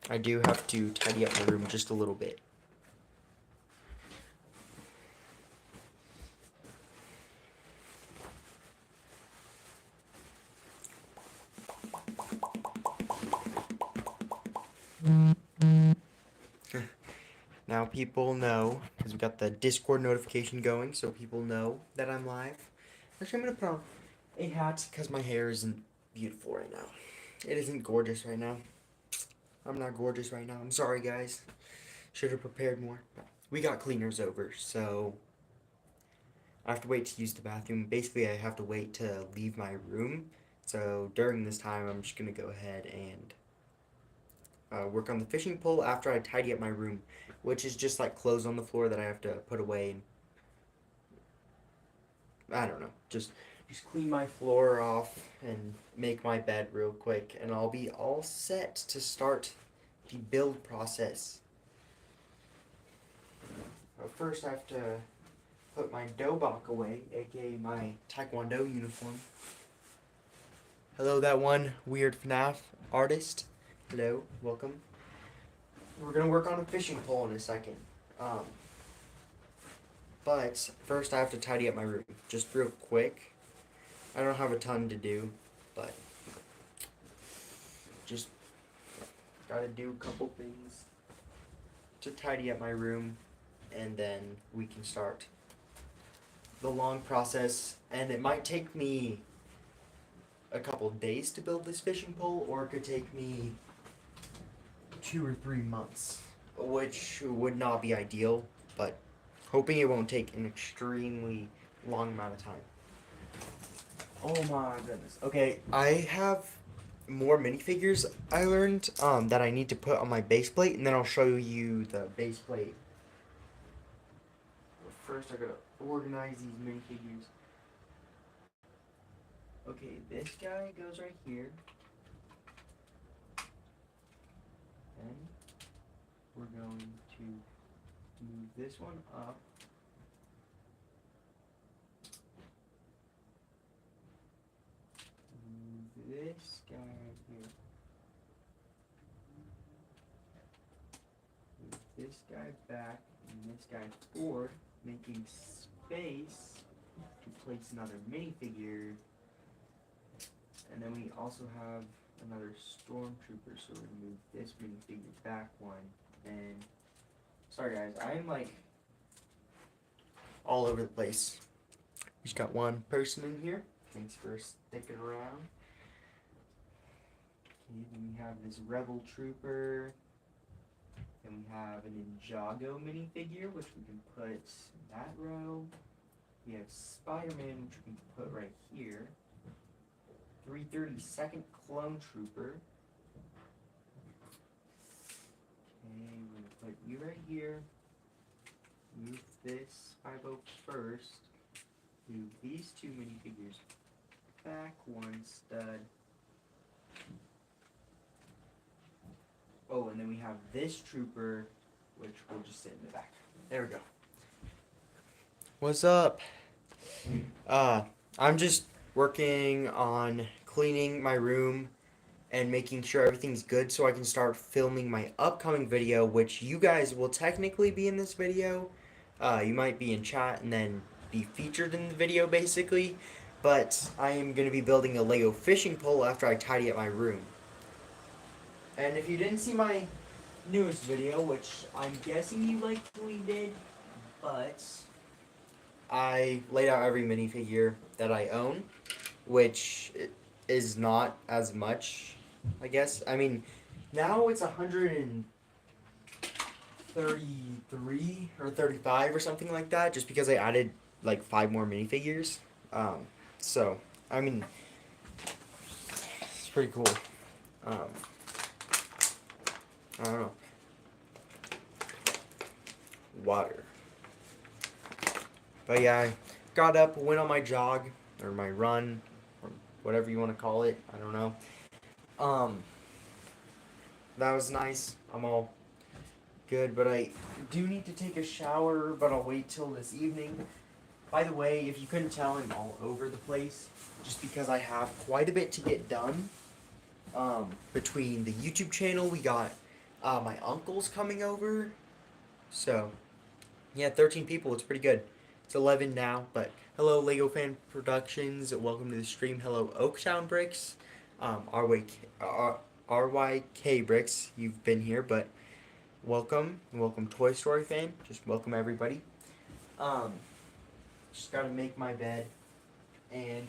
I do have to tidy up my room just a little bit. Now people know, because we got the Discord notification going, so people know that I'm live. Actually, I'm going to put on a hat because my hair isn't beautiful right now. It isn't gorgeous right now. I'm not gorgeous right now. I'm sorry, guys. Should have prepared more. We got cleaners over, so I have to wait to use the bathroom. Basically, I have to wait to leave my room. So during this time, I'm just going to go ahead and work on the fishing pole after I tidy up my room, which is just like clothes on the floor that I have to put away. And I don't know, just clean my floor off and make my bed real quick, and I'll be all set to start the build process. But first, I have to put my dobok away, aka my taekwondo uniform. Hello, that one weird FNAF artist. Hello, welcome. We're gonna work on a fishing pole in a second. But first I have to tidy up my room, just real quick. I don't have a ton to do, but just gotta do a couple things to tidy up my room, and then we can start the long process. And it might take me a couple days to build this fishing pole, or it could take me 2 or 3 months, which would not be ideal, but hoping it won't take an extremely long amount of time. Oh my goodness. Okay, I have more minifigures I learned that I need to put on my base plate, and then I'll show you the base plate. But first, I gotta organize these minifigures. Okay, this guy goes right here. And we're going to move this one up. Move this guy right here. Move this guy back and this guy forward, making space to place another minifigure. And then we also have another stormtrooper, so we're gonna move this minifigure back one. And sorry guys, I'm like all over the place. We just got one person in here. Thanks for sticking around. Okay, then we have this rebel trooper. Then we have an Ninjago minifigure, which we can put in that row. We have Spider-Man, which we can put right here. 332nd Clone Trooper. Okay, we're gonna put you right here. Move this 501st. Move these two minifigures back one stud. Oh, and then we have this trooper, which will just sit in the back. There we go. What's up? I'm just working on cleaning my room and making sure everything's good so I can start filming my upcoming video, which you guys will technically be in this video. You might be in chat and then be featured in the video, basically. But I am going to be building a Lego fishing pole after I tidy up my room. And if you didn't see my newest video, which I'm guessing you likely did, but I laid out every minifigure that I own, which is not as much, I guess. I mean, now it's 133 or 35 or something like that, just because I added like 5 more minifigures. So, I mean, it's pretty cool. I don't know. Water. But yeah, I got up, went on my jog, or my run, or whatever you want to call it. I don't know. That was nice. I'm all good, but I do need to take a shower, but I'll wait till this evening. By the way, if you couldn't tell, I'm all over the place, just because I have quite a bit to get done. Between the YouTube channel, we got My uncle's coming over. So, yeah, 13 people. It's pretty good. It's 11 now, but hello, Lego Fan Productions. Welcome to the stream. Hello, Oaktown Bricks. RYK Bricks. You've been here, but welcome. Welcome, Toy Story fan. Just welcome, everybody. Um, just gotta make my bed and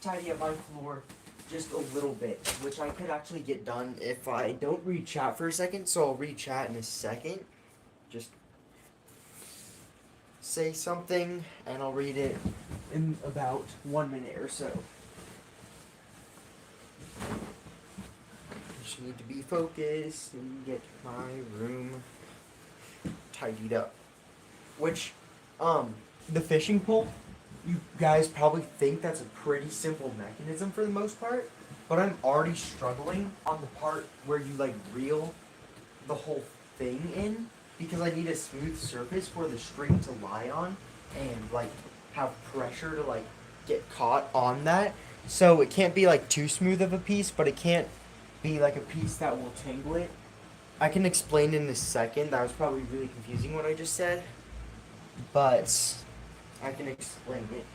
tidy up my floor just a little bit, which I could actually get done if I don't read chat for a second. So I'll read chat in a second. Just say something and I'll read it in about 1 minute or so. Just need to be focused and get my room tidied up. Which, the fishing pole, you guys probably think that's a pretty simple mechanism for the most part, but I'm already struggling on the part where you like reel the whole thing in because I need a smooth surface for the string to lie on and like have pressure to like get caught on that. So it can't be like too smooth of a piece, but it can't be like a piece that will tangle it. I can explain in a second. That was probably really confusing what I just said, but I can explain it.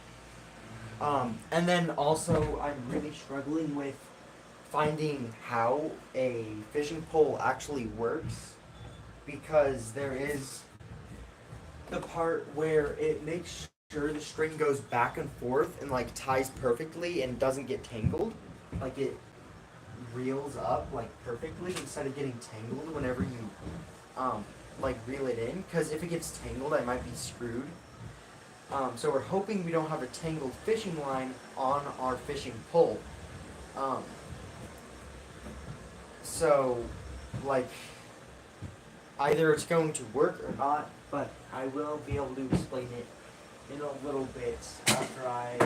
And then also, I'm really struggling with finding how a fishing pole actually works because there is the part where it makes sure the string goes back and forth and like ties perfectly and doesn't get tangled. Like it reels up like perfectly instead of getting tangled whenever you like reel it in. Because if it gets tangled, I might be screwed. So we're hoping we don't have a tangled fishing line on our fishing pole. Um, so, like, either it's going to work or not, but I will be able to explain it in a little bit after I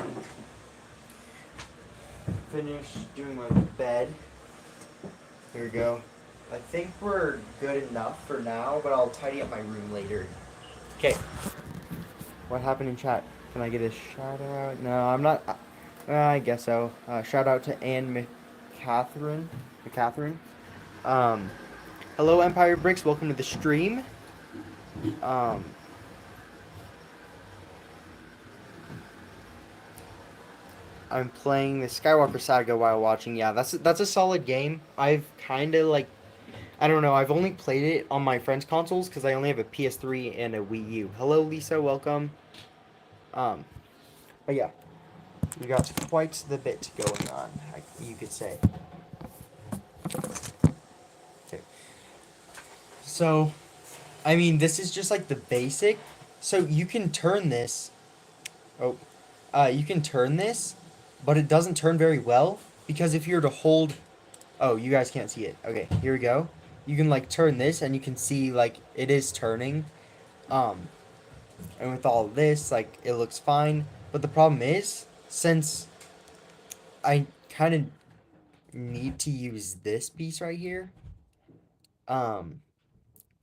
finish doing my bed. Here we go. I think we're good enough for now, but I'll tidy up my room later. Okay. What happened in chat? Can I get a shout out? No, I'm not. I guess so. Shout out to Ann McCatherine. Um, hello, Empire Bricks. Welcome to the stream. Um, I'm playing the Skywalker Saga while watching. Yeah, that's a solid game. I've kind of like, I don't know. I've only played it on my friends' consoles because I only have a PS3 and a Wii U. Hello, Lisa. Welcome. But yeah, we got quite the bit going on. You could say. Okay. So, I mean, this is just like the basic. So you can turn this. Oh, you can turn this, but it doesn't turn very well because if you were to hold. Oh, you guys can't see it. Okay, here we go. You can like turn this, and you can see like it is turning. Um, and with all this, like it looks fine. But the problem is, since I kind of need to use this piece right here, um,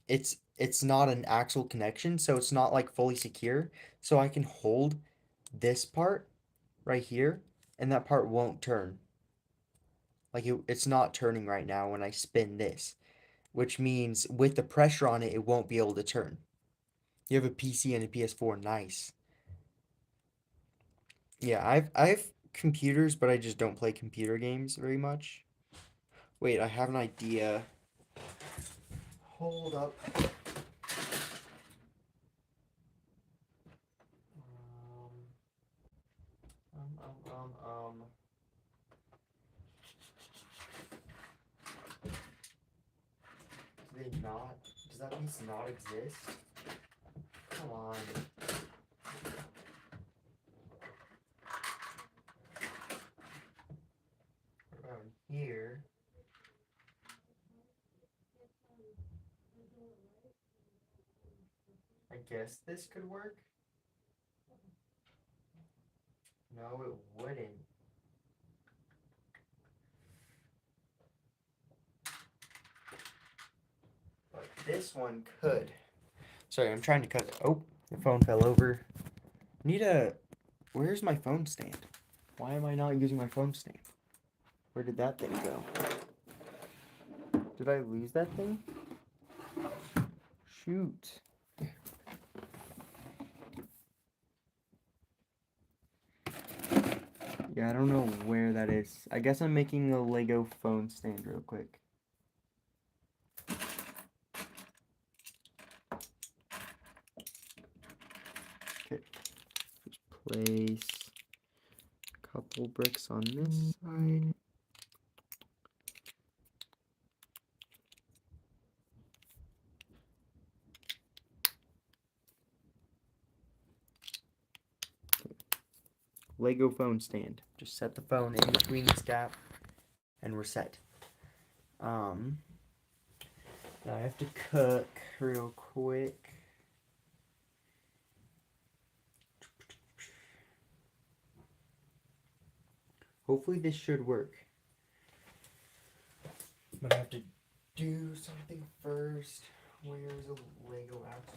it's not an actual connection, so it's not like fully secure. So I can hold this part right here, and that part won't turn. Like it's not turning right now when I spin this, which means with the pressure on it, it won't be able to turn. You have a PC and a PS4, nice. Yeah, I have computers, but I just don't play computer games very much. Wait, I have an idea. Hold up. Um, um, um, um. Do they not? Does that piece not exist? Come on. Around here. I guess this could work. No, it wouldn't. But this one could. Sorry, I'm trying to cut. Oh, the phone fell over. Need a. Where's my phone stand? Why am I not using my phone stand? Where did that thing go? Did I lose that thing? Shoot. Yeah, I don't know where that is. I guess I'm making a Lego phone stand real quick. Okay, just place a couple bricks on this side. Lego phone stand. Just set the phone in between this gap and we're set. Now I have to cook real quick. Hopefully this should work. But I have to do something first. Where's a Lego axe?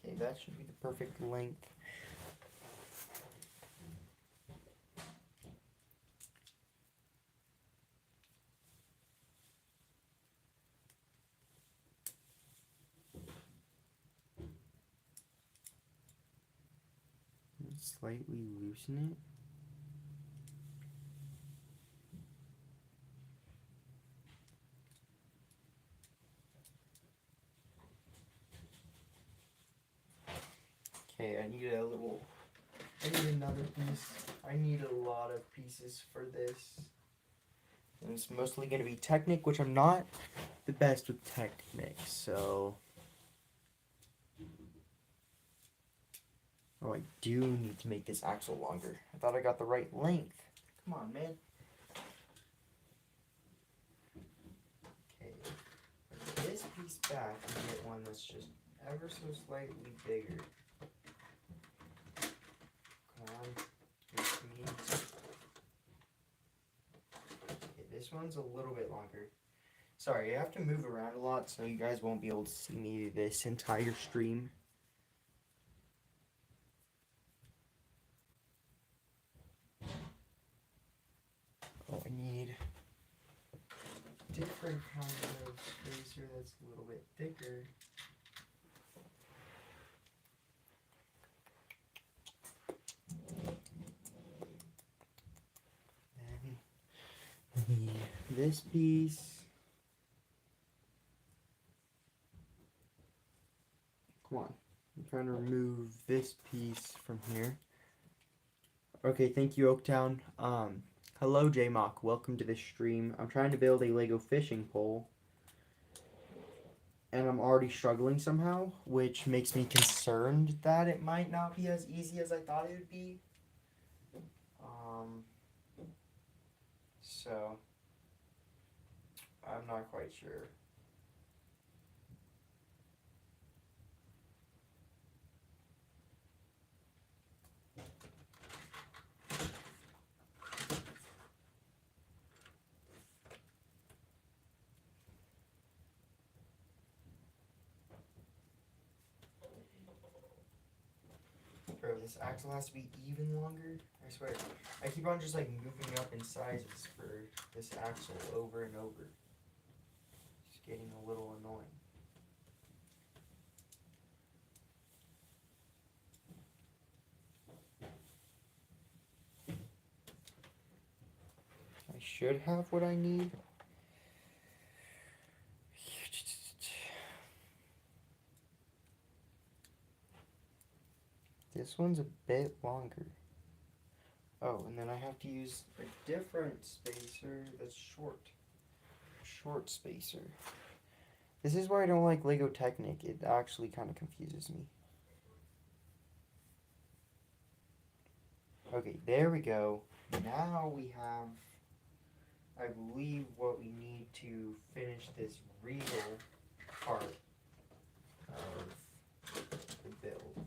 Okay, that should be the perfect length. Slightly loosen it. Okay, I need another piece. I need a lot of pieces for this. And it's mostly going to be Technic, which I'm not the best with Technic, so... Oh, I do need to make this axle longer. I thought I got the right length. Come on, man. Okay, put this piece back and get one that's just ever so slightly bigger. Come on. Okay, this one's a little bit longer. Sorry, I have to move around a lot, so you guys won't be able to see me this entire stream. Oh, I need a different kind of spacer that's a little bit thicker. Then I need this piece. Come on. I'm trying to remove this piece from here. Okay, thank you, Oaktown. Hello, J-Mock. Welcome to the stream. I'm trying to build a Lego fishing pole. And I'm already struggling somehow, which makes me concerned that it might not be as easy as I thought it would be. So, I'm not quite sure. Bro, this axle has to be even longer. I swear. I keep on just like moving up in sizes for this axle over and over. It's getting a little annoying. I should have what I need. This one's a bit longer. Oh, and then I have to use a different spacer that's short. Short spacer. This is why I don't like Lego Technic. It actually kind of confuses me. Okay, there we go. Now we have, I believe, what we need to finish this real part of the build.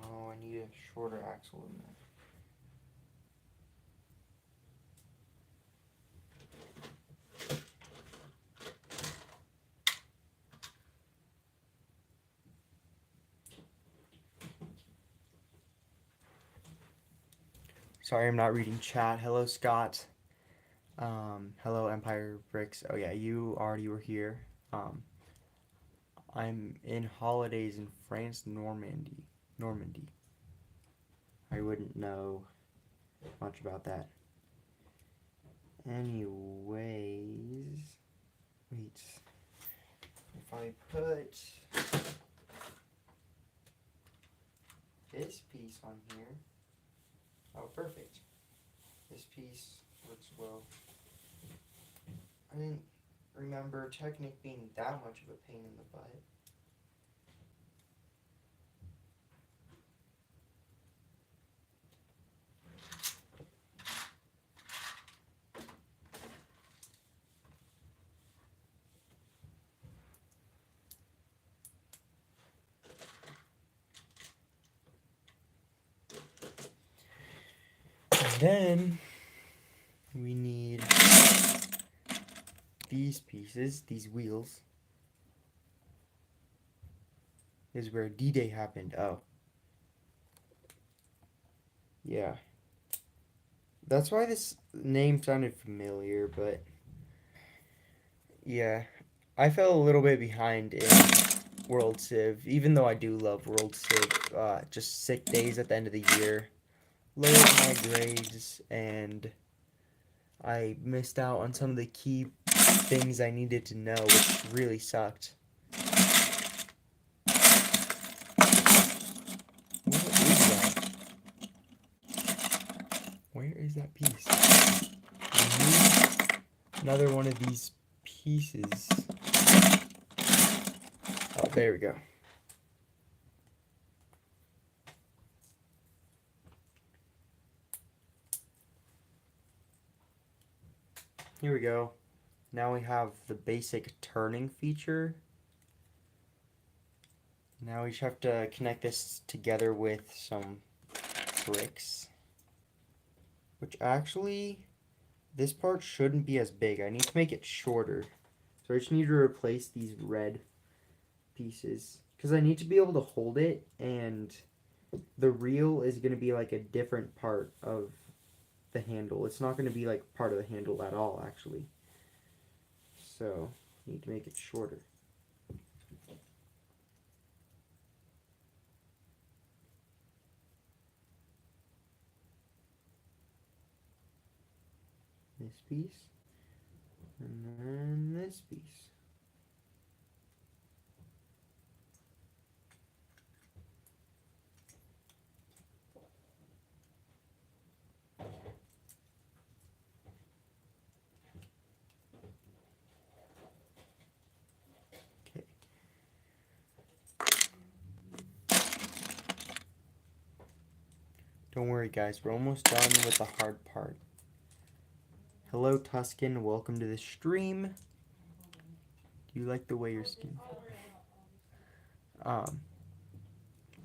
Oh, I need a shorter axle than that. Sorry, I'm not reading chat. Hello, Scott. Hello, Empire Bricks. Oh yeah, you already were here. I'm in holidays in France, Normandy. Normandy. I wouldn't know much about that. Anyways, wait. If I put this piece on here, oh, perfect. This piece works well. I didn't remember Technic being that much of a pain in the butt. Then we need these pieces, these wheels. This is where D-Day happened. Oh. Yeah. That's why this name sounded familiar, but yeah. I fell a little bit behind in World Civ, even though I do love World Civ. Just sick days at the end of the year. Lowered my grades, and I missed out on some of the key things I needed to know, which really sucked. Where is that piece? I need another one of these pieces. Oh, there we go. Here we go. Now we have the basic turning feature. Now we just have to connect this together with some bricks. Which actually, this part shouldn't be as big. I need to make it shorter. So I just need to replace these red pieces. Because I need to be able to hold it, and the reel is going to be like a different part of the handle. It's not going to be like part of the handle at all, actually. So, need to make it shorter. This piece, and then this piece. Okay. Don't worry, guys, we're almost done with the hard part. Hello, Tuscan. Welcome to the stream. Do you like the way your skin feels?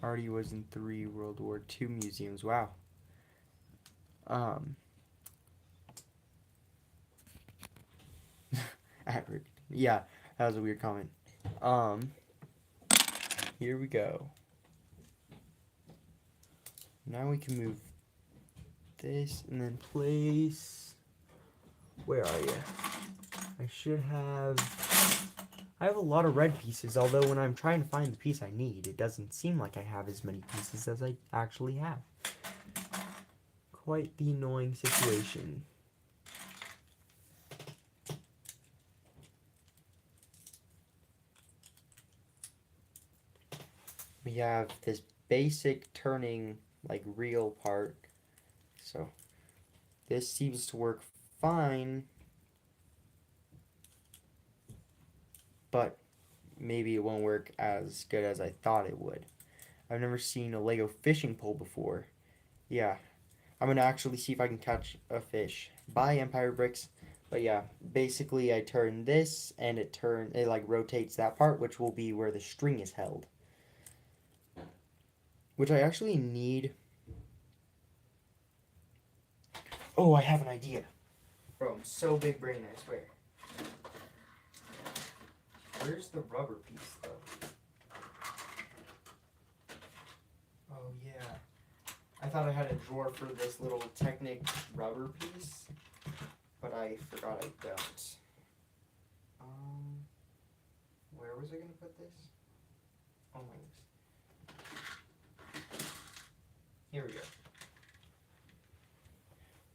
Already was in 3 World War II museums. Wow. Yeah, that was a weird comment. Here we go. Now we can move this and then place. Where are you? I should have. I have a lot of red pieces, although when I'm trying to find the piece I need, it doesn't seem like I have as many pieces as I actually have. Quite the annoying situation. We have this basic turning, like, reel part. So, this seems to work fine. But maybe it won't work as good as I thought it would. I've never seen a Lego fishing pole before. Yeah, I'm gonna actually see if I can catch a fish. Bye, Empire Bricks. But yeah, basically I turn this and it like rotates that part, which will be where the string is held. Which I actually need. Oh, I have an idea. Bro, I'm so big brain, I swear. Where's the rubber piece, though? Oh, yeah. I thought I had a drawer for this little Technic rubber piece, but I forgot I don't. Where was I gonna put this? Oh my goodness. Here we go.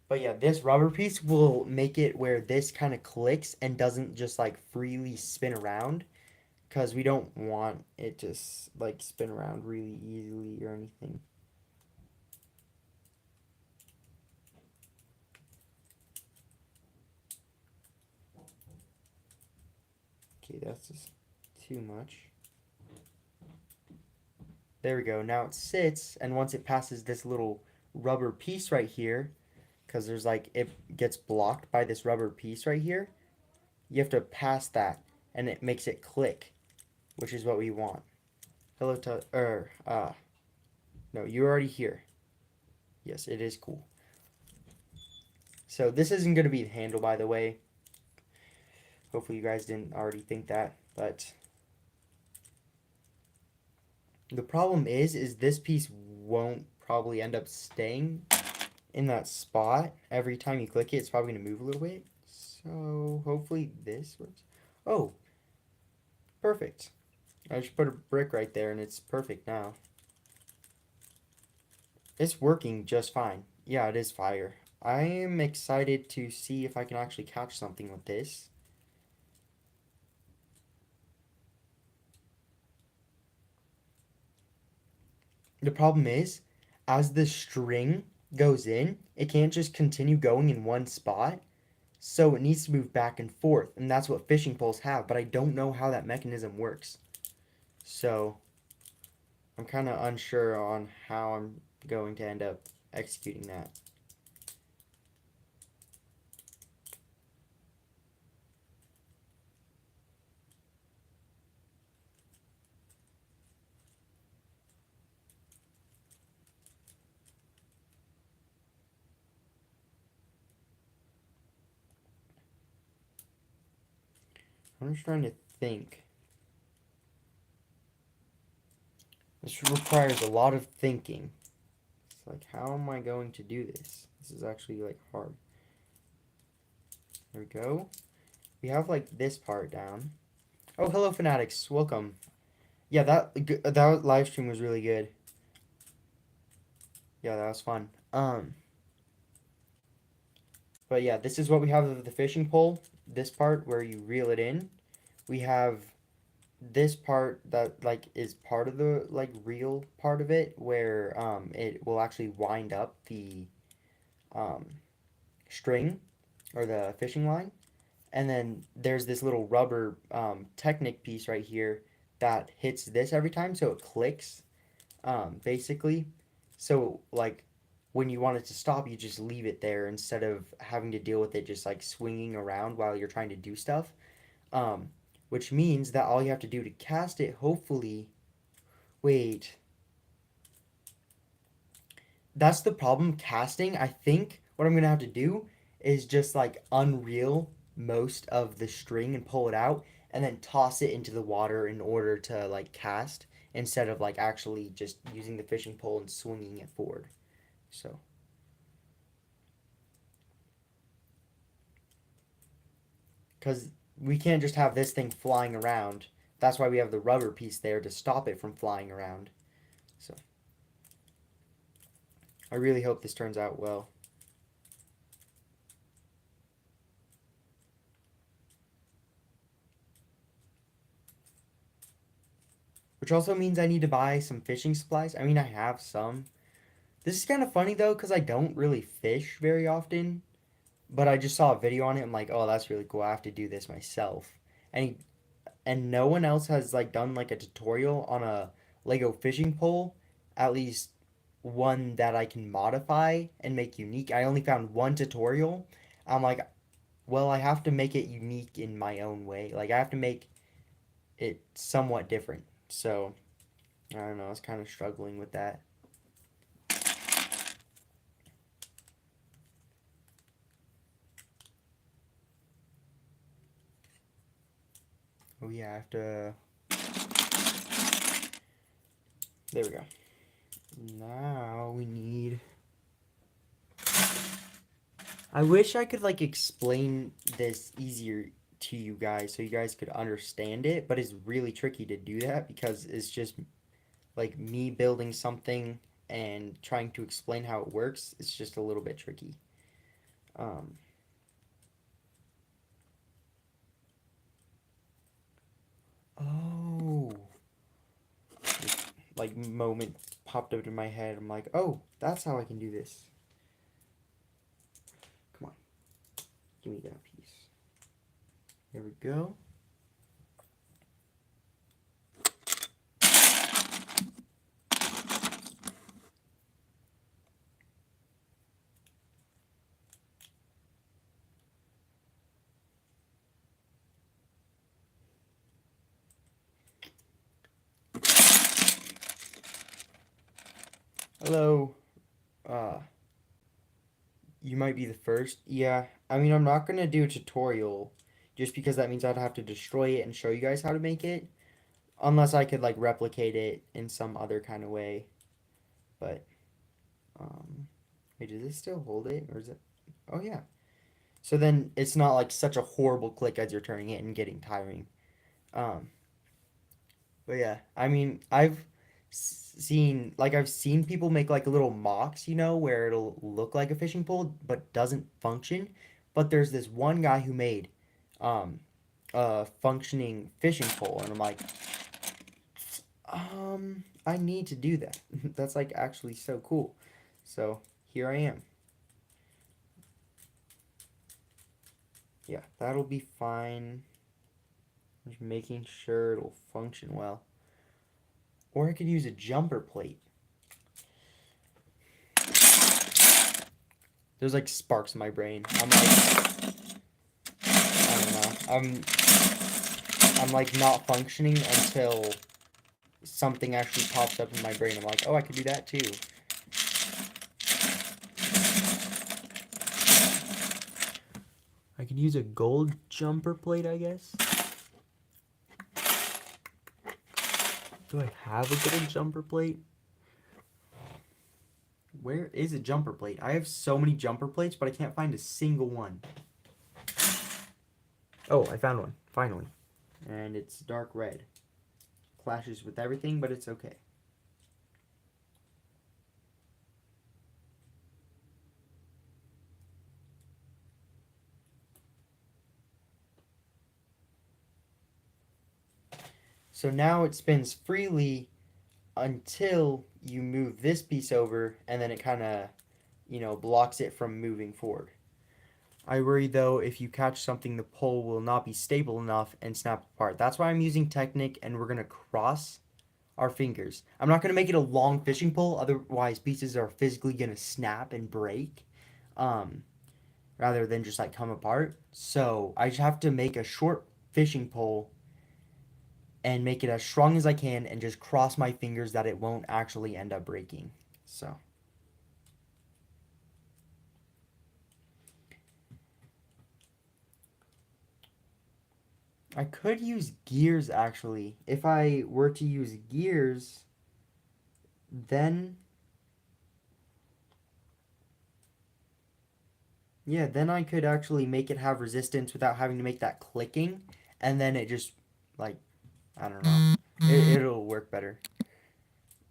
But yeah, this rubber piece will make it where this kind of clicks and doesn't just like freely spin around, because we don't want it to like spin around really easily or anything. Okay, that's just too much. There we go. Now it sits, and once it passes this little rubber piece right here, because there's like, it gets blocked by this rubber piece right here, you have to pass that, and it makes it click, which is what we want. Hello, no, you're already here. Yes, it is cool. So this isn't going to be the handle, by the way. Hopefully you guys didn't already think that, but the problem is this piece won't probably end up staying in that spot. Every time you click it, it's probably going to move a little bit. So hopefully this works. Oh, perfect. I just put a brick right there and it's perfect now. It's working just fine. Yeah, it is fire. I am excited to see if I can actually catch something with this. The problem is, as the string goes in, it can't just continue going in one spot. So it needs to move back and forth. And that's what fishing poles have. But I don't know how that mechanism works. So I'm kind of unsure on how I'm going to end up executing that. I'm just trying to think. This requires a lot of thinking. It's like, how am I going to do this? This is actually like hard. There we go. We have like this part down. Oh, hello fanatics, welcome. Yeah, that live stream was really good. Yeah, that was fun. But yeah, this is what we have of the fishing pole. This part where you reel it in. We have this part that like is part of the like reel part of it, where it will actually wind up the um string or the fishing line. And then there's this little rubber Technic piece right here that hits this every time, so it clicks, basically. So like when you want it to stop, you just leave it there instead of having to deal with it just like swinging around while you're trying to do stuff. Um, which means that all you have to do to cast it, hopefully, wait. That's the problem casting. I think what I'm gonna have to do is just like unreel most of the string and pull it out and then toss it into the water in order to like cast, instead of like actually just using the fishing pole and swinging it forward. So because we can't just have this thing flying around. That's why we have the rubber piece there to stop it from flying around. So I really hope this turns out well. Which also means I need to buy some fishing supplies. I mean, I have some. This is kind of funny though, because I don't really fish very often. But I just saw a video on it. I'm like, oh, that's really cool. I have to do this myself. And no one else has like done like a tutorial on a Lego fishing pole. At least one that I can modify and make unique. I only found one tutorial. I'm like, well, I have to make it unique in my own way. Like I have to make it somewhat different. So I don't know. I was kind of struggling with that. Oh yeah, I have to. There we go. Now we need... I wish I could like explain this easier to you guys so you guys could understand it, but it's really tricky to do that because it's just like me building something and trying to explain how it works. It's just a little bit tricky. Um, oh, like moment popped up in my head. I'm like, oh, that's how I can do this. Come on, give me that piece. There we go. Hello. You might be the first. Yeah, I mean, I'm not gonna do a tutorial just because that means I'd have to destroy it and show you guys how to make it. Unless I could, like, replicate it in some other kind of way. But, wait, does this still hold it? Or is it? Oh, yeah. So then it's not, like, such a horrible click as you're turning it and getting tiring. Um, but yeah, I mean, I've seen people make like little mocks, where it'll look like a fishing pole but doesn't function. But there's this one guy who made um a functioning fishing pole, and I'm like, I need to do that. That's like actually so cool. So here I am. Yeah, that'll be fine. Just making sure it'll function well. Or I could use a jumper plate. There's like sparks in my brain. I'm like, I don't know. I'm like not functioning until something actually pops up in my brain. I'm like, oh, I could do that too. I could use a gold jumper plate, I guess. Do I have a gold jumper plate? Where is a jumper plate? I have so many jumper plates, but I can't find a single one. Oh, I found one, finally. And it's dark red. Clashes with everything, but it's okay. So now it spins freely until you move this piece over, and then it kind of, blocks it from moving forward. I worry though, if you catch something, the pole will not be stable enough and snap apart. That's why I'm using Technic, and we're going to cross our fingers. I'm not going to make it a long fishing pole, otherwise pieces are physically going to snap and break, um, rather than just like come apart. So I just have to make a short fishing pole and make it as strong as I can and just cross my fingers that it won't actually end up breaking. So I could use gears actually. If I were to use gears, then yeah, then I could actually make it have resistance without having to make that clicking, and then it just like, I don't know. It'll work better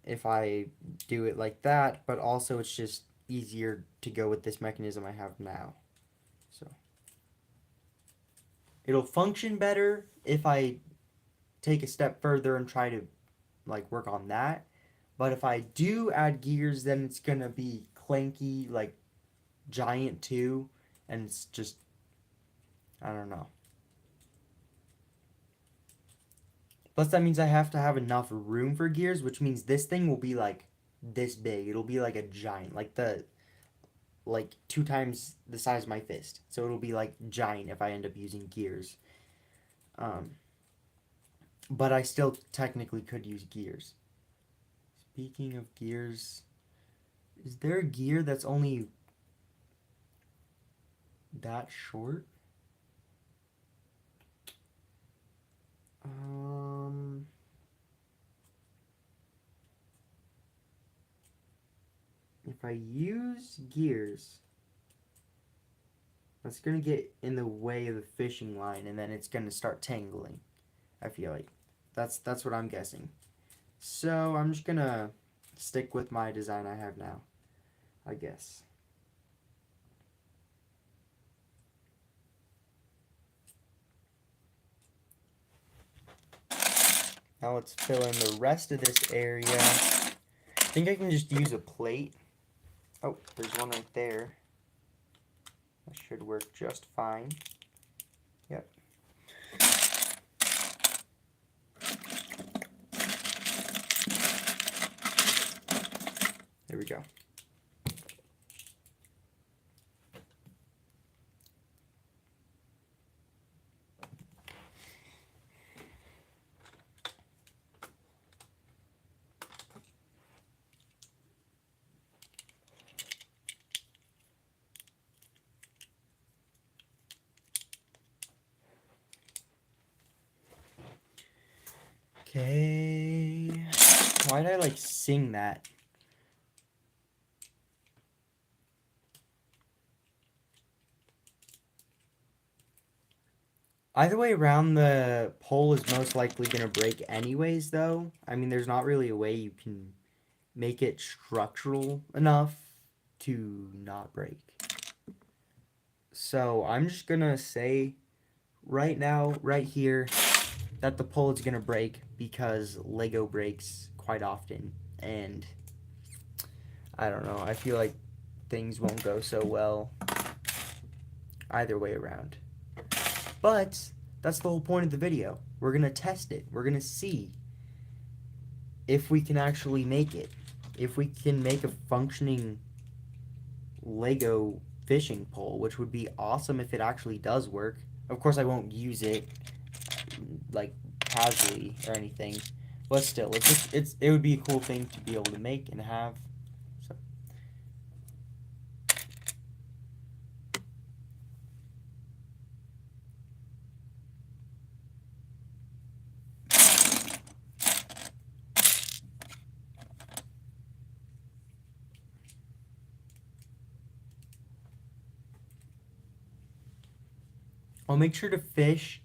if I do it like that, but also it's just easier to go with this mechanism I have now. So it'll function better if I take a step further and try to like work on that. But if I do add gears, then it's gonna be clanky, like giant too, and it's just, I don't know. Plus that means I have to have enough room for gears, which means this thing will be like this big. It'll be like a giant, like 2 times the size of my fist. So it'll be like giant if I end up using gears. Um, but I still technically could use gears. Speaking of gears, is there a gear that's only that short? Um, if I use gears, that's going to get in the way of the fishing line, and then it's going to start tangling. I feel like that's what I'm guessing. So I'm just going to stick with my design I have now, I guess. Now let's fill in the rest of this area. I think I can just use a plate. Oh, there's one right there. That should work just fine. Yep. There we go. Okay. Why did I like sing that? Either way around, the pole is most likely going to break anyways, though. I mean, there's not really a way you can make it structural enough to not break. So I'm just going to say right now, right here, that the pole is going to break because Lego breaks quite often. And I don't know, I feel like things won't go so well either way around. But that's the whole point of the video. We're going to test it. We're going to see if we can actually make it. If we can make a functioning Lego fishing pole, which would be awesome if it actually does work. Of course, I won't use it like casually or anything, but still, it would be a cool thing to be able to make and have. So. I'll make sure to fish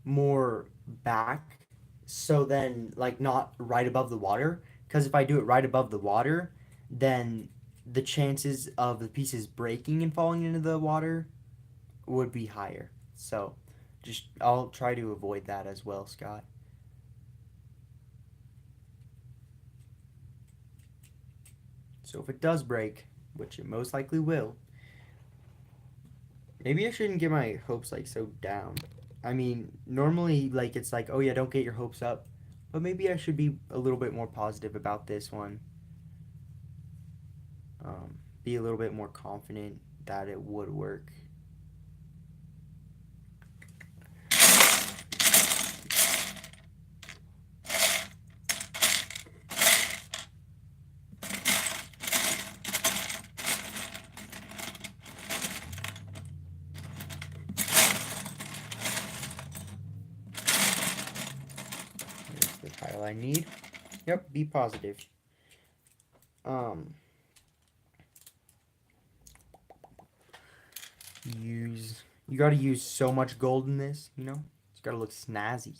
more back, so then like not right above the water, because if I do it right above the water, then the chances of the pieces breaking and falling into the water would be higher. So just I'll try to avoid that as well, Scott. So if it does break, which it most likely will, maybe I shouldn't get my hopes like so down. I mean, normally like it's like, oh yeah, don't get your hopes up. But maybe I should be a little bit more positive about this one. Be a little bit more confident that it would work. Here's the tile I need. Yep, be positive. You gotta use so much gold in this, you know? It's gotta look snazzy.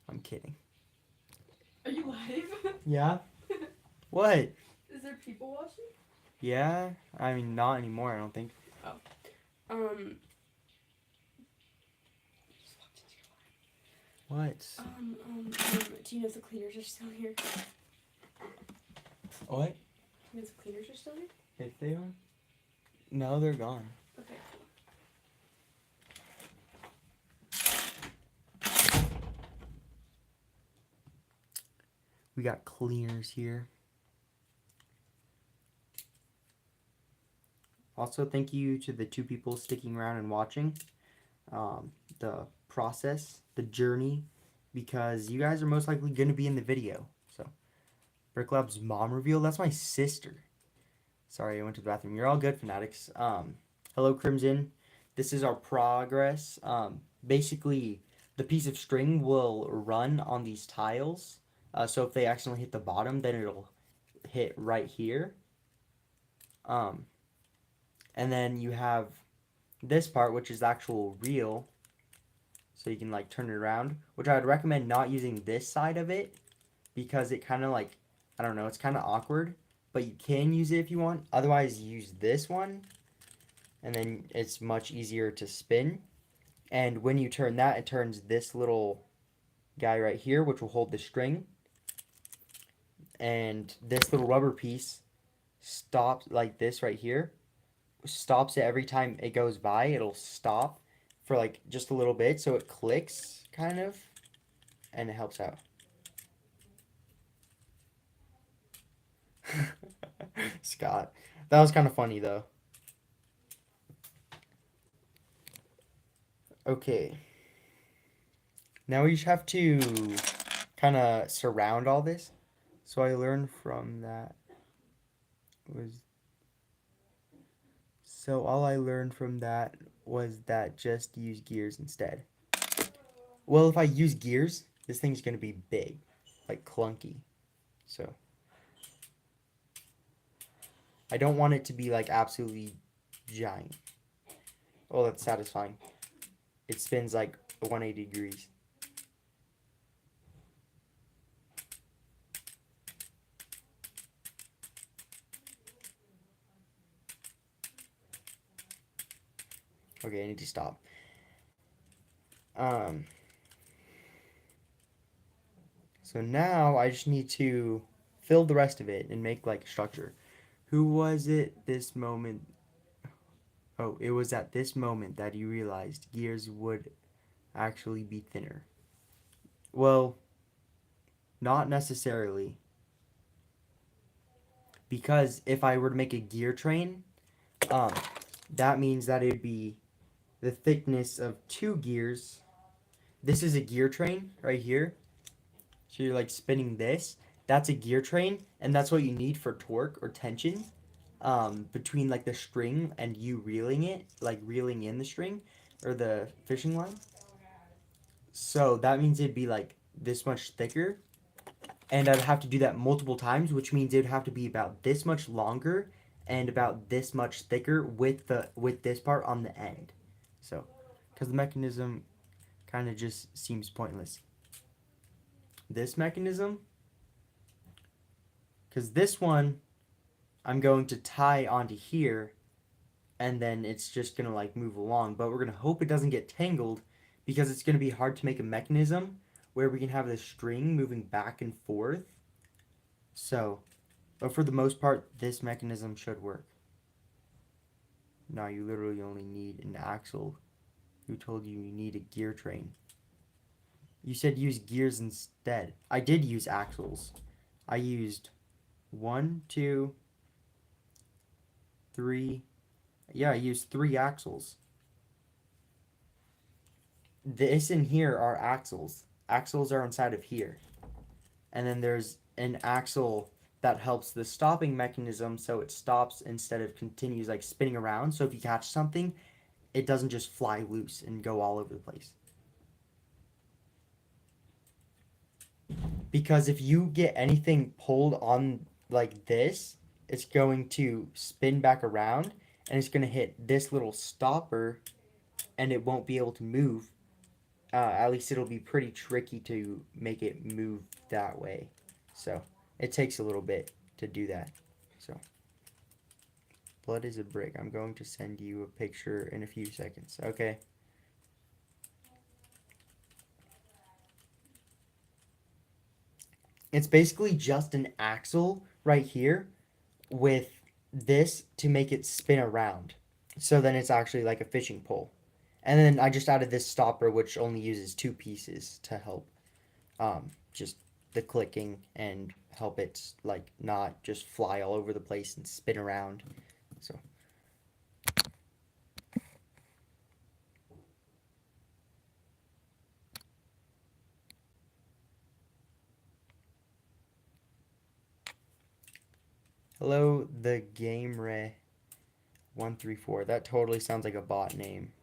I'm kidding. Are you live? Yeah? What? Is there people watching? Yeah? I mean, not anymore, I don't think. Oh. What? Do you know if the cleaners are still here? What? Do you know if the cleaners are still here? If they are? No, they're gone. Okay, cool. We got cleaners here. Also, thank you to the 2 people sticking around and watching the process, the journey, because you guys are most likely going to be in the video. So, Bricklab's mom reveal, that's my sister. Sorry, I went to the bathroom. You're all good, fanatics. Hello, Crimson. This is our progress. Basically, the piece of string will run on these tiles. So if they accidentally hit the bottom, then it'll hit right here. And then you have this part, which is the actual reel, so you can like turn it around, which I would recommend not using this side of it because it kind of like, I don't know, it's kind of awkward, but you can use it if you want. Otherwise, use this one, and then it's much easier to spin. And when you turn that, it turns this little guy right here, which will hold the string. And this little rubber piece stops like this right here, stops it every time it goes by. It'll stop for like just a little bit, so it clicks kind of, and it helps out. Scott, that was kind of funny though. Okay, now we just have to kind of surround all this. So I learned from that was, so all I learned from that was that just use gears instead. Well, if I use gears, this thing's gonna be big, like clunky. So I don't want it to be like absolutely giant. Oh, that's satisfying. It spins like 180 degrees. Okay, I need to stop. So now I just need to fill the rest of it and make like a structure. Who was it this moment? Oh, it was at this moment that you realized gears would actually be thinner. Well, not necessarily. Because if I were to make a gear train, um, that means that it'd be the thickness of 2 gears. This is a gear train right here. So you're like spinning this. That's a gear train, and that's what you need for torque or tension between like the string and you reeling it, like reeling in the string or the fishing line. So that means it'd be like this much thicker, and I'd have to do that multiple times, which means it'd have to be about this much longer and about this much thicker with this part on the end. So, because the mechanism kind of just seems pointless. This mechanism, because this one I'm going to tie onto here, and then it's just gonna like move along, but we're gonna hope it doesn't get tangled, because it's gonna be hard to make a mechanism where we can have the string moving back and forth. So, but for the most part, this mechanism should work. Now you literally only need an axle. Who told you you need a gear train? You said use gears instead. I did use axles. I used 1, 2, 3. Yeah, I used 3 axles. This in here are axles. Axles are inside of here. And then there's an axle that helps the stopping mechanism, so it stops instead of continues like spinning around. So if you catch something, it doesn't just fly loose and go all over the place. Because if you get anything pulled on like this, it's going to spin back around and it's going to hit this little stopper and it won't be able to move. At least it'll be pretty tricky to make it move that way. So it takes a little bit to do that. So blood is a brick. I'm going to send you a picture in a few seconds. Okay. It's basically just an axle right here with this to make it spin around. So then it's actually like a fishing pole. And then I just added this stopper, which only uses 2 pieces to help just the clicking and help it like not just fly all over the place and spin around. So hello, the Gamere 134. That totally sounds like a bot name.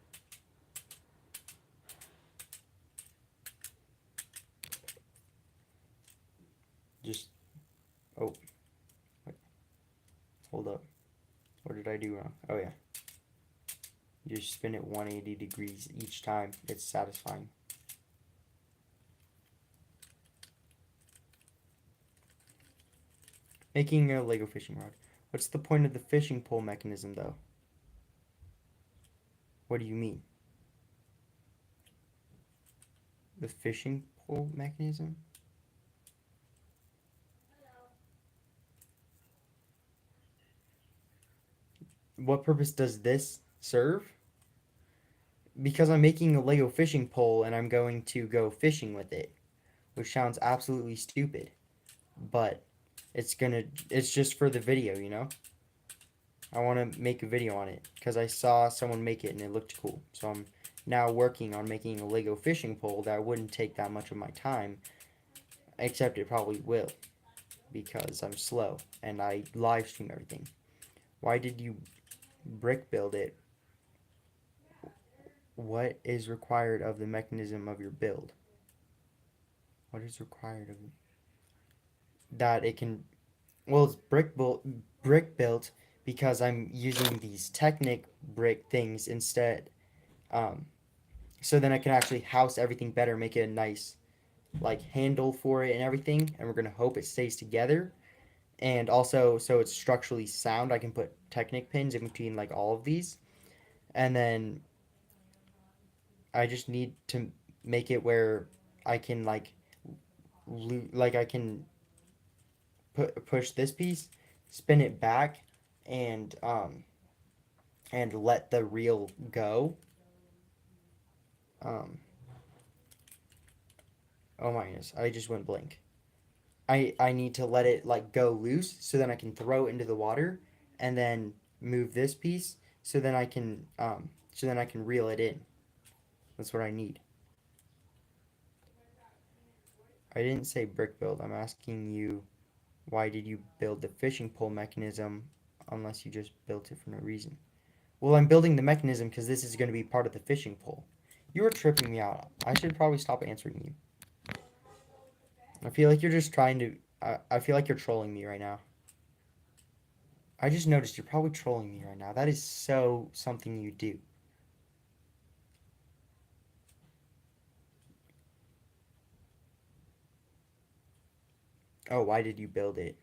Just, oh, wait, hold up. did I do wrong? Oh yeah. You just spin it 180 degrees each time. It's satisfying. Making a Lego fishing rod. What's the point of the fishing pole mechanism though? What do you mean? The fishing pole mechanism? What purpose does this serve? Because I'm making a Lego fishing pole and I'm going to go fishing with it, which sounds absolutely stupid, but it's just for the video, you know? I want to make a video on it because I saw someone make it and it looked cool. So I'm now working on making a Lego fishing pole that wouldn't take that much of my time, except it probably will because I'm slow and I live stream everything. Why did you brick build it? What is required of the mechanism of your build? What is required of it? That it can, well, it's brick built because I'm using these Technic brick things instead. So then I can actually house everything better, make it a nice like handle for it and everything, and we're gonna hope it stays together. And also, so it's structurally sound, I can put Technic pins in between like all of these, and then I just need to make it where I can like I can push this piece, spin it back, and let the reel go. Oh my goodness, I just went blank. I need to let it like go loose so then I can throw it into the water and then move this piece so then I can reel it in. That's what I need. I didn't say brick build. I'm asking you, why did you build the fishing pole mechanism unless you just built it for no reason? Well, I'm building the mechanism because this is going to be part of the fishing pole. You are tripping me out. I should probably stop answering you. I feel like you're just trying to... I feel like you're trolling me right now. I just noticed you're probably trolling me right now. That is so something you do. Oh, why did you build it?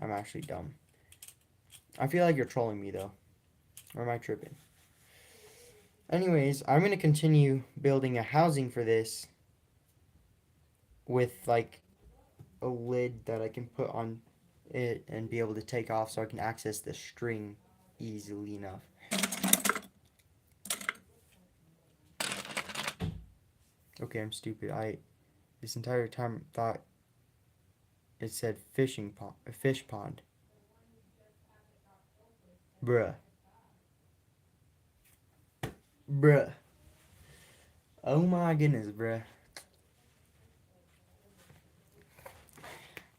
I'm actually dumb. I feel like you're trolling me, though. Or am I tripping? Anyways, I'm going to continue building a housing for this with, like, a lid that I can put on it and be able to take off so I can access the string easily enough. Okay, I'm stupid. This entire time thought it said fish pond. Bruh. Oh my goodness, bruh.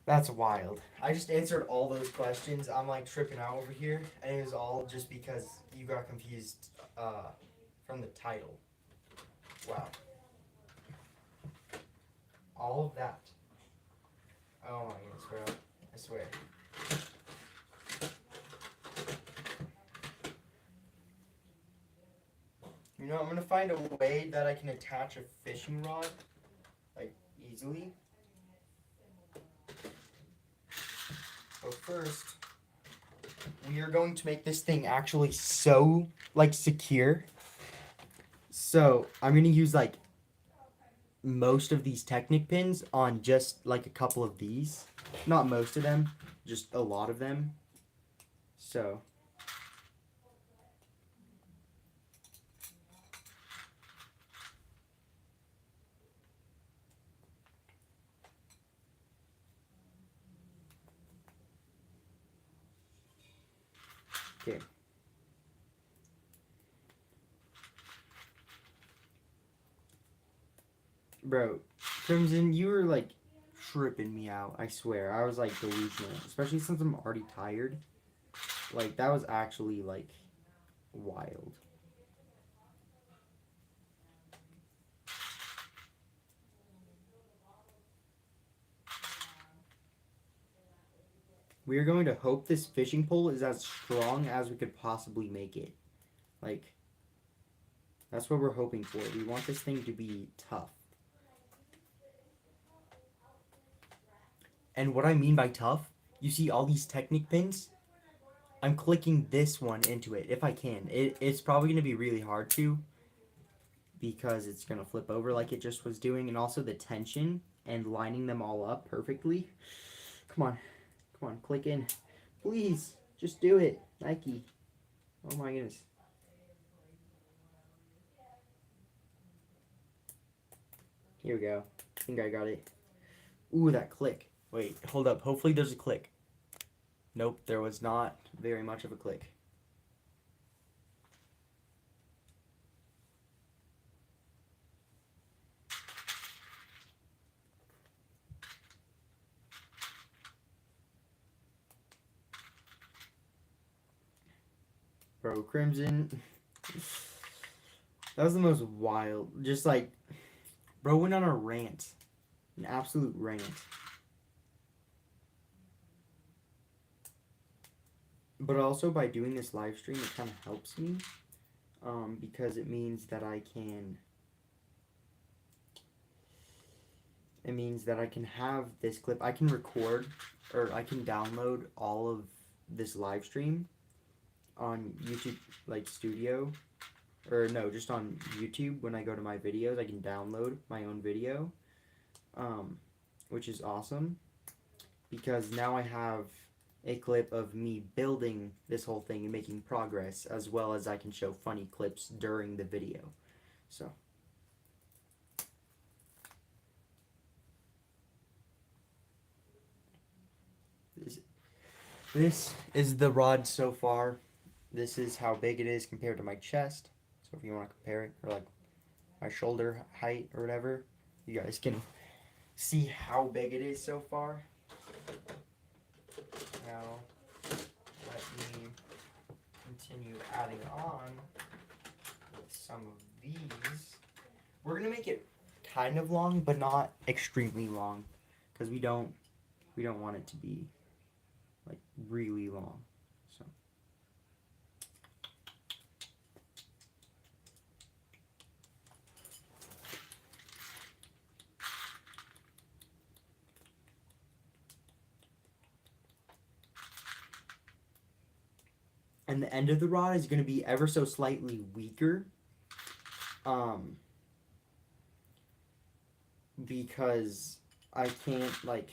That's wild. I just answered all those questions. I'm like tripping out over here, and it was all just because you got confused from the title. Wow. All of that. Oh my goodness, bro. I swear. You know, I'm gonna find a way that I can attach a fishing rod, like, easily. But first, we are going to make this thing actually so, like, secure. So, I'm gonna use, like, most of these Technic pins on just, like, a couple of these. Not most of them, just a lot of them. So... Okay. Bro, Crimson, you were like tripping me out. I swear. I was like delusional. Especially since I'm already tired. Like, that was actually like wild. We are going to hope this fishing pole is as strong as we could possibly make it. Like, that's what we're hoping for. We want this thing to be tough. And what I mean by tough, you see all these Technic pins? I'm clicking this one into it, if I can. It's probably going to be really hard to, because it's going to flip over like it just was doing. And also the tension and lining them all up perfectly. Come on. Come on, click in. Please, just do it. Nike. Oh my goodness. Here we go. I think I got it. Ooh, that click. Wait, hold up. Hopefully there's a click. Nope, there was not very much of a click. Bro, Crimson. That was the most wild. Just like, bro went on a rant. An absolute rant. But also by doing this live stream, it kind of helps me. Because it means that I can... It means that I can have this clip. I can record, or I can download all of this live stream on YouTube, like Studio. Or no, just on YouTube. When I go to my videos, I can download my own video. Which is awesome. Because now I have a clip of me building this whole thing and making progress, as well as I can show funny clips during the video. So this is the rod so far. This is how big it is compared to my chest. So if you want to compare it, or like my shoulder height or whatever, you guys can see how big it is so far. Now, let me continue adding on with some of these. We're gonna make it kind of long, but not extremely long, because we don't want it to be like really long. So. And the end of the rod is going to be ever so slightly weaker. Because I can't, like,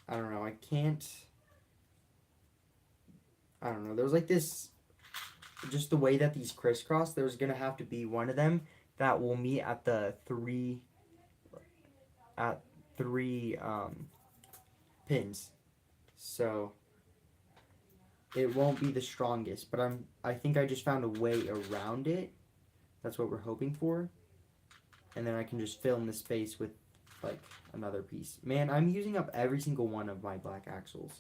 I don't know, there's like this, just the way that these crisscross, there's going to have to be one of them that will meet at the three pins. So it won't be the strongest, but I think I just found a way around it. That's what we're hoping for. And then I can just fill in the space with like another piece. Man, I'm using up every single one of my black axles.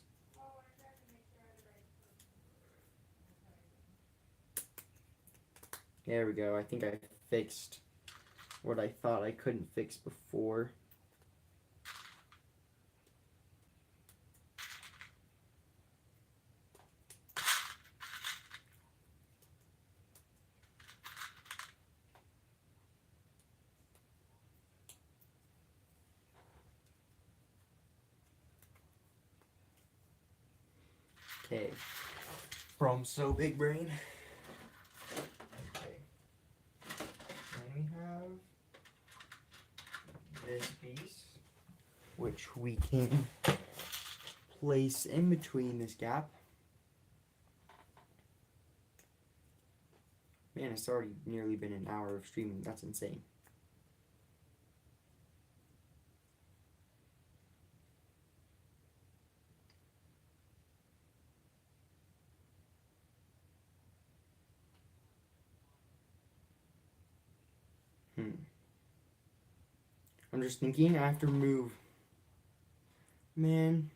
There we go. I think I fixed what I thought I couldn't fix before. Okay, from So Big Brain. Okay, then we have this piece, which we can place in between this gap. Man, it's already nearly been an hour of streaming. That's insane. I'm just thinking I have to remove. Man.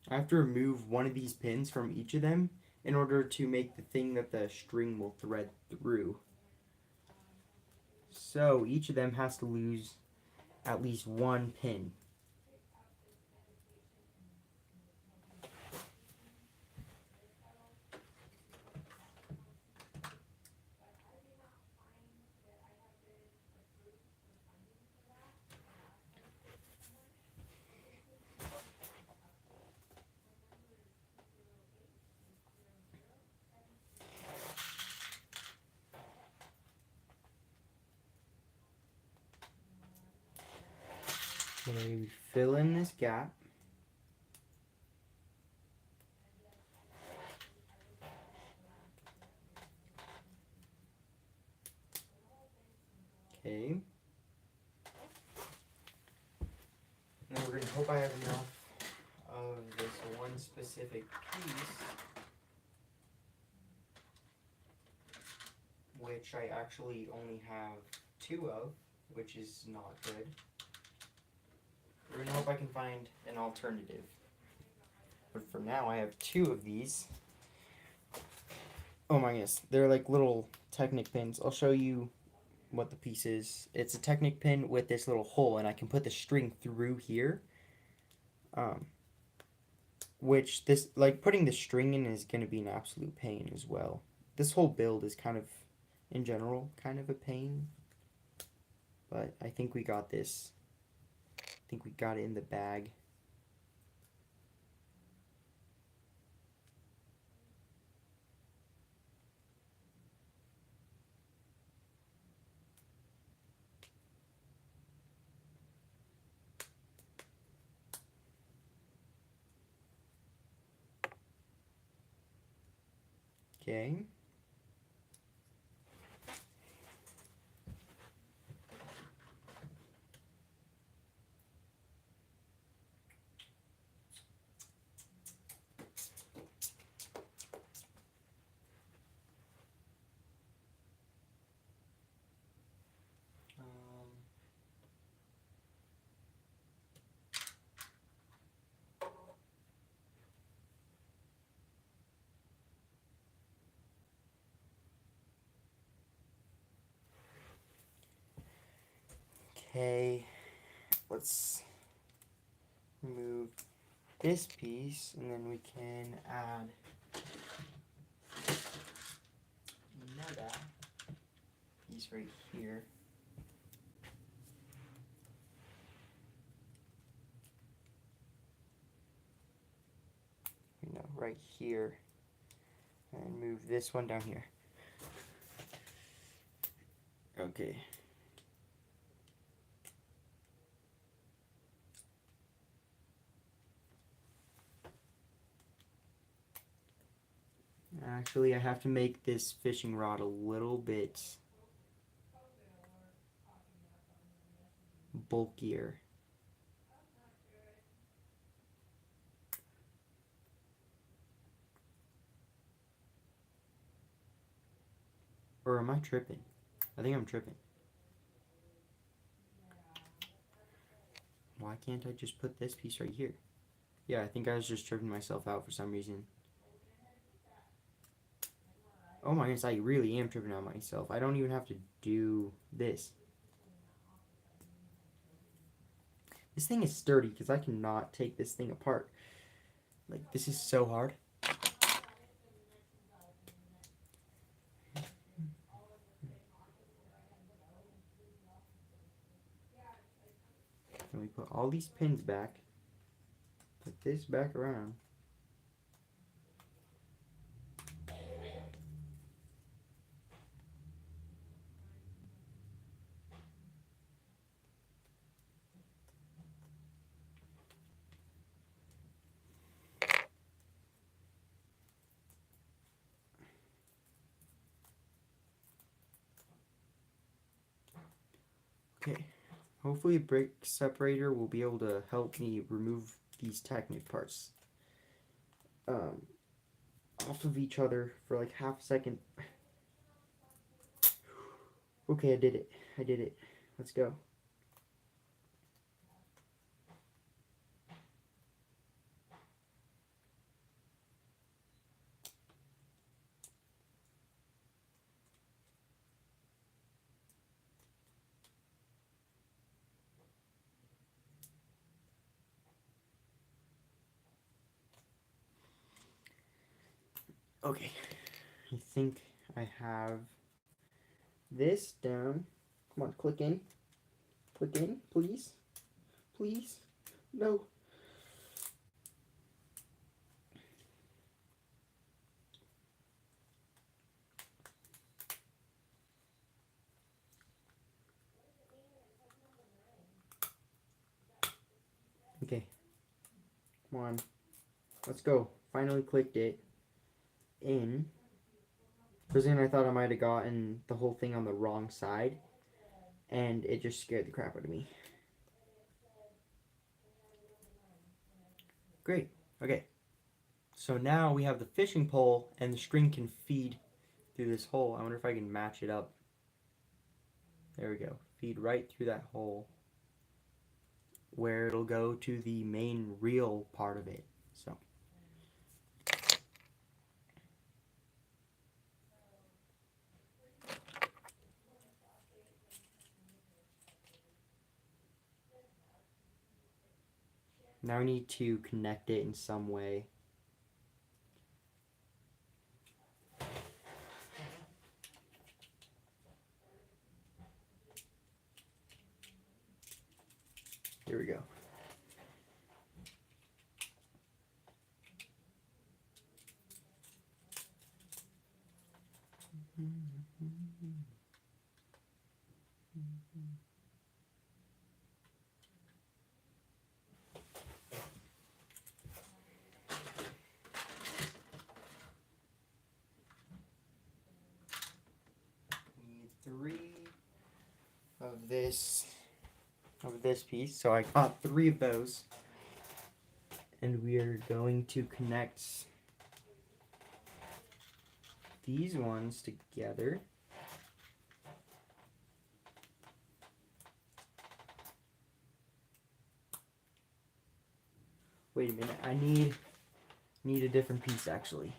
I have to remove one of these pins from each of them in order to make the thing that the string will thread through. So each of them has to lose at least one pin. Okay, we fill in this gap. Okay. Now we're gonna hope I have enough of this one specific piece, which I actually only have 2 of, which is not good. We're gonna hope I can find an alternative. But for now, I have 2 of these. Oh my goodness, they're like little Technic pins. I'll show you what the piece is. It's a Technic pin with this little hole, and I can put the string through here. Which this, like, putting the string in is going to be an absolute pain as well. This whole build is kind of, in general, kind of a pain. But I think we got this. I think we got it in the bag. Okay. Okay, let's remove this piece, and then we can add another piece right here. No, right here, and move this one down here. Okay. Actually, I have to make this fishing rod a little bit bulkier. Or am I tripping? I think I'm tripping. Why can't I just put this piece right here? Yeah, I think I was just tripping myself out for some reason. Oh my goodness, I really am tripping out myself. I don't even have to do this. This thing is sturdy because I cannot take this thing apart. Like, this is so hard. And we put all these pins back. Put this back around. Okay, hopefully a brake separator will be able to help me remove these Technic parts off of each other for like half a second. Okay, I did it. I did it. Let's go. Okay, I think I have this down. Come on, click in. Click in, please. Please. No. Come on. Let's go. Finally clicked it in. For a second I thought I might have gotten the whole thing on the wrong side. And it just scared the crap out of me. Great. Okay. So now we have the fishing pole and the string can feed through this hole. I wonder if I can match it up. There we go. Feed right through that hole where it'll go to the main reel part of it. So now we need to connect it in some way. Here we go. Need 3 of this piece. So I got 3 of those. And we are going to connect these ones together. Wait a minute, I need a different piece actually.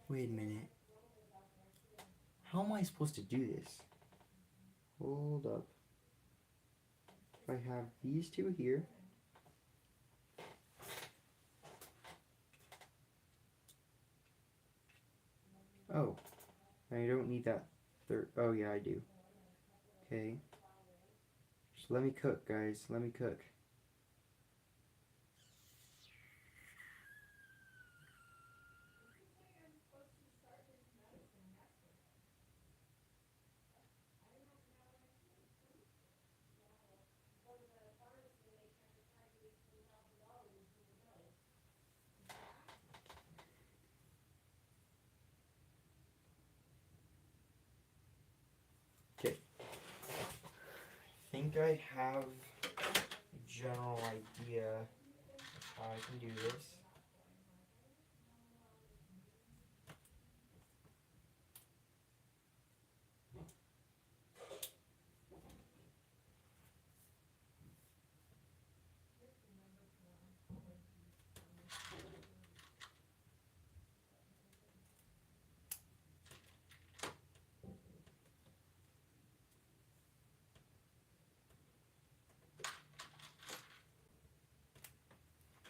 Wait a minute. How am I supposed to do this? Hold up. If I have these 2 here. Oh, I don't need that third. Oh yeah, I do. Okay. Just let me cook, guys. Let me cook. Okay. I think I have a general idea of how I can do this.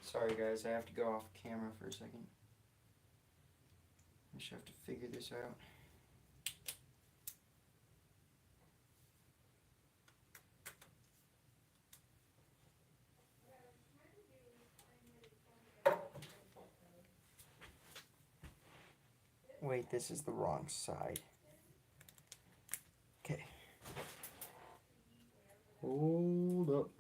Sorry guys, I have to go off camera for a second. I just have to figure this out. Wait, this is the wrong side. Okay. Hold up.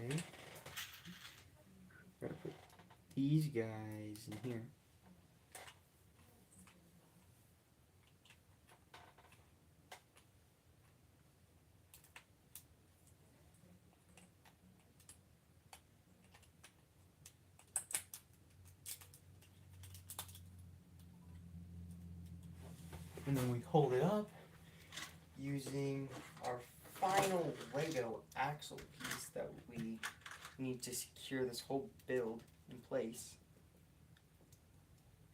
Okay. Gotta put these guys in here. And then we hold it up using our final Lego axle piece that we need to secure this whole build in place.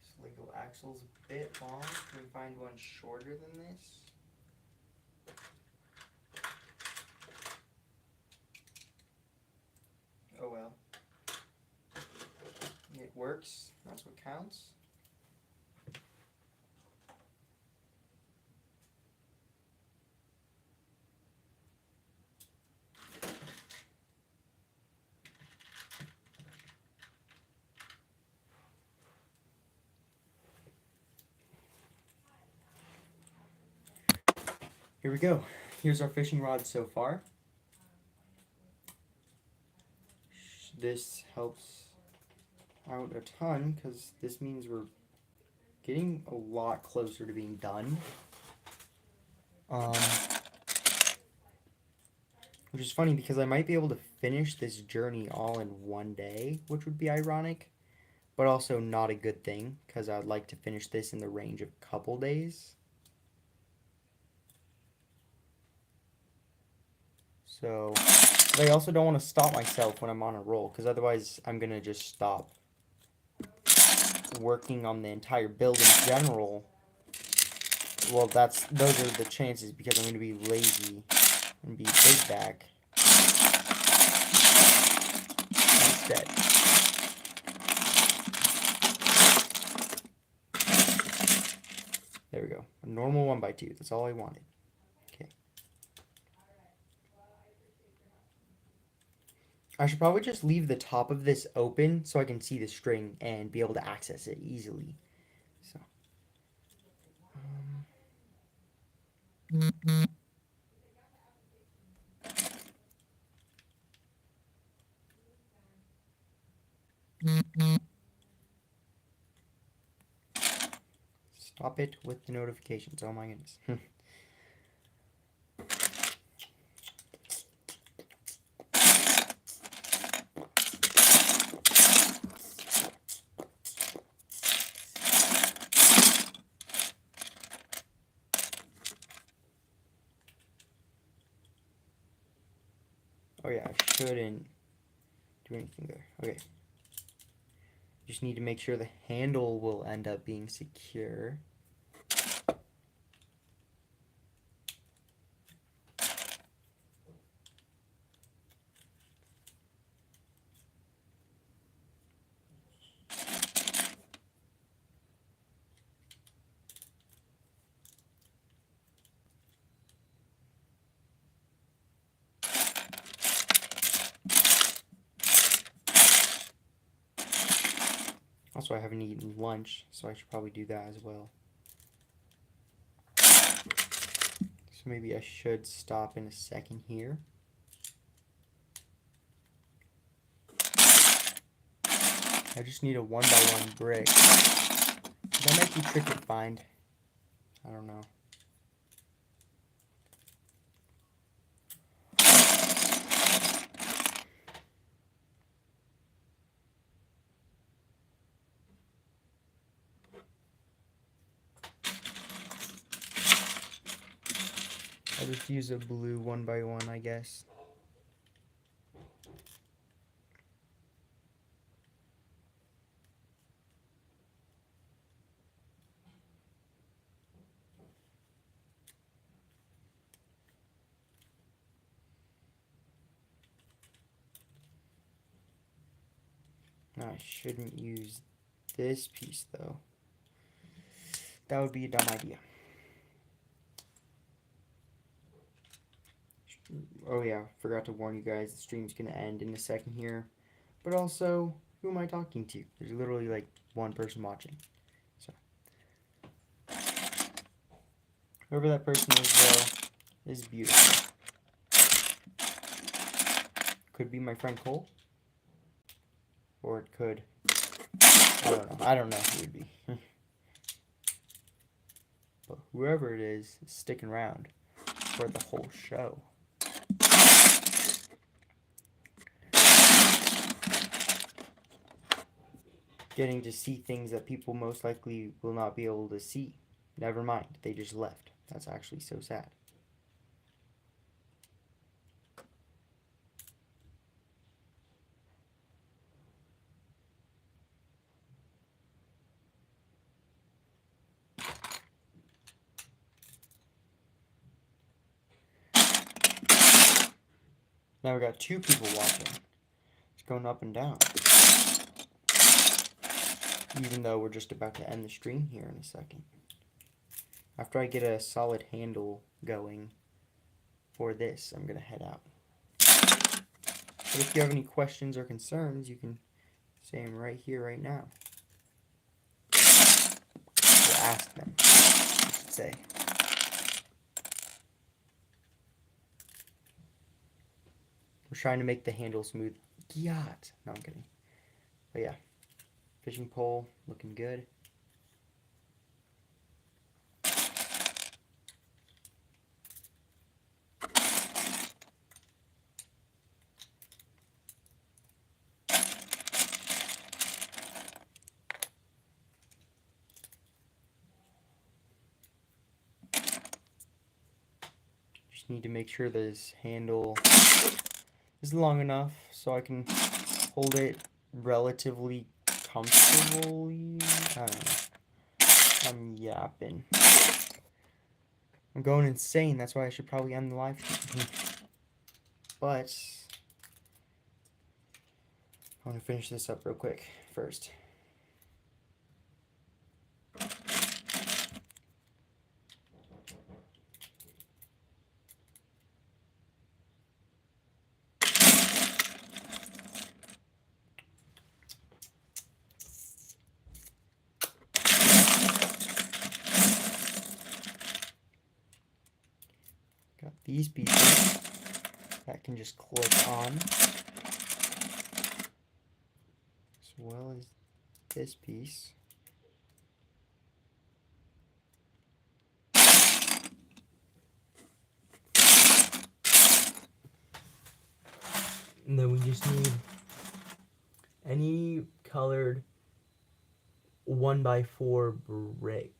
This Lego axle's a bit long. Can we find one shorter than this? it works. That's what counts. Here we go. Here's our fishing rod so far. This helps out a ton because this means we're getting a lot closer to being done. Which is funny because I might be able to finish this journey all in one day, which would be ironic, but also not a good thing because I'd like to finish this in the range of a couple days. So, but I also don't want to stop myself when I'm on a roll because otherwise I'm going to just stop working on the entire build in general. Well, those are the chances because I'm going to be lazy and be big back instead. There we go. A normal 1x2. That's all I wanted. Okay. I should probably just leave the top of this open so I can see the string and be able to access it easily. So. Stop it with the notifications. Oh my goodness. Oh yeah, I shouldn't do anything there. Okay. Just need to make sure the handle will end up being secure. Also, I haven't eaten lunch, so I should probably do that as well. So maybe I should stop in a second here. I just need a 1x1 brick. That might be tricky to find. I don't know. I'll just use a blue 1x1, I guess. No, I shouldn't use this piece though. That would be a dumb idea. Oh yeah, forgot to warn you guys, the stream's gonna end in a second here. But also, who am I talking to? There's literally like one person watching. So whoever that person is though is beautiful. Could be my friend Cole. Or it could. I don't know. I don't know who it would be. But whoever it is sticking around for the whole show. Getting to see things that people most likely will not be able to see. Never mind, they just left. That's actually so sad. Now we got two people watching. It's going up and down. even though we're just about to end the stream here in a second. After I get a solid handle going for this, I'm going to head out. But if you have any questions or concerns, you can say them right here, right now. Or ask them, I should say. We're trying to make the handle smooth. Yacht. No, I'm kidding. But yeah, fishing pole looking good. Just need to make sure this handle is long enough so I can hold it relatively comfortably. I don't know. I'm yapping. I'm going insane. That's why I should probably end the live stream. But I want to finish this up real quick first. Got these pieces that can just click on, as well as this piece. And then we just need any colored 1x4 brick.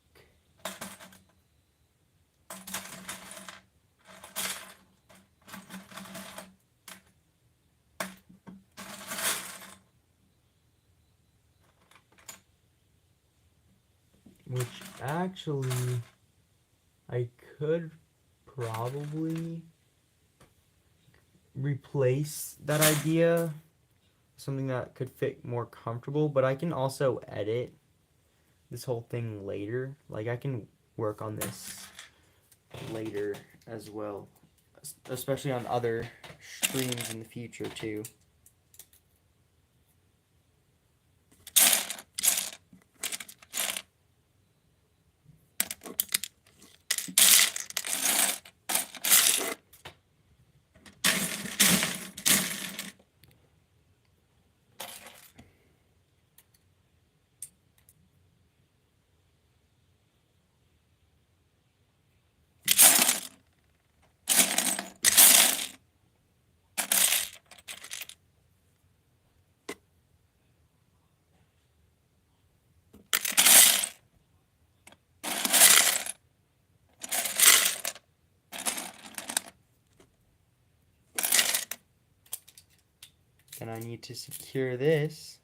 Which actually, I could probably replace that idea, something that could fit more comfortable, but I can also edit this whole thing later. Like, I can work on this later as well, especially on other streams in the future too. And I need to secure this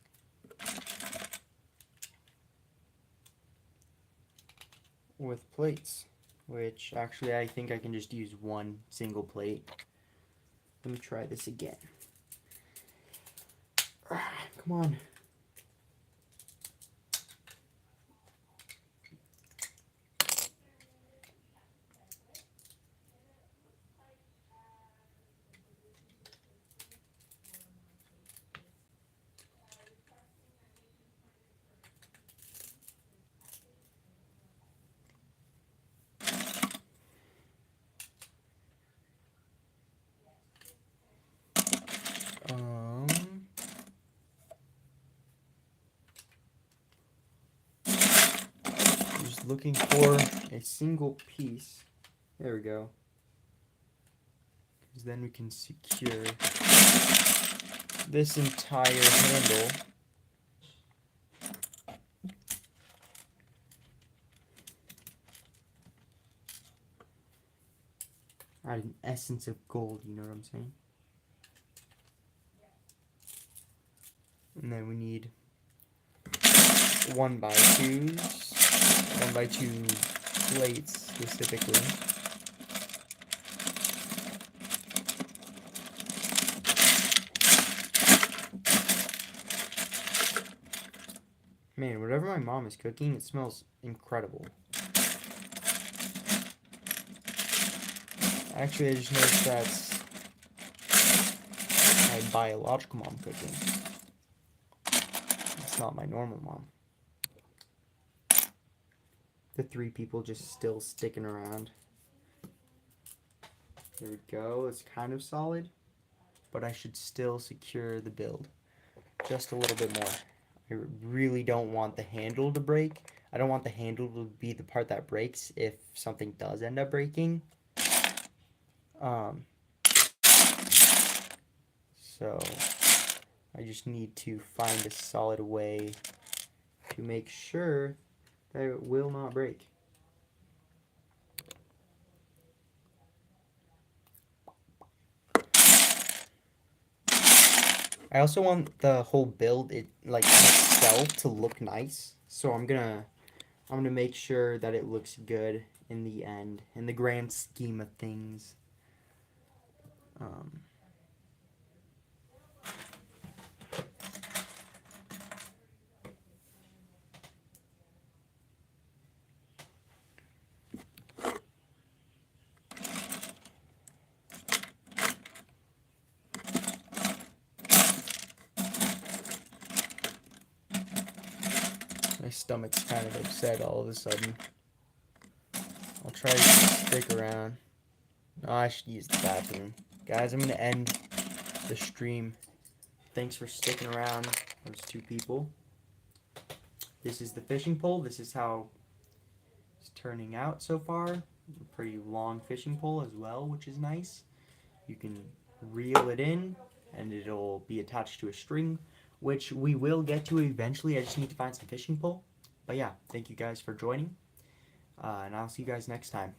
with plates, which actually I think I can just use one single plate. Let me try this again. Come on. Just looking for a single piece. There we go. Because then we can secure this entire handle. Add an essence of gold, you know what I'm saying? And then we need 1x2s, 1x2 plates specifically. Man, whatever my mom is cooking, it smells incredible. Actually, I just noticed that's my biological mom cooking. It's not my normal mom. The 3 people just still sticking around. There we go. It's kind of solid, but I should still secure the build just a little bit more. I really don't want the handle to break. I don't want the handle to be the part that breaks if something does end up breaking. So I just need to find a solid way to make sure that it will not break. I also want the whole build itself to look nice. So I'm gonna make sure that it looks good in the end, in the grand scheme of things. My stomach's kind of upset all of a sudden. I'll try to stick around. Oh, I should use the bathroom. Guys, I'm going to end the stream. Thanks for sticking around, those 2 people. This is the fishing pole. This is how it's turning out so far. A pretty long fishing pole as well, which is nice. You can reel it in, and it'll be attached to a string, which we will get to eventually. I just need to find some fishing pole. But yeah, thank you guys for joining, and I'll see you guys next time.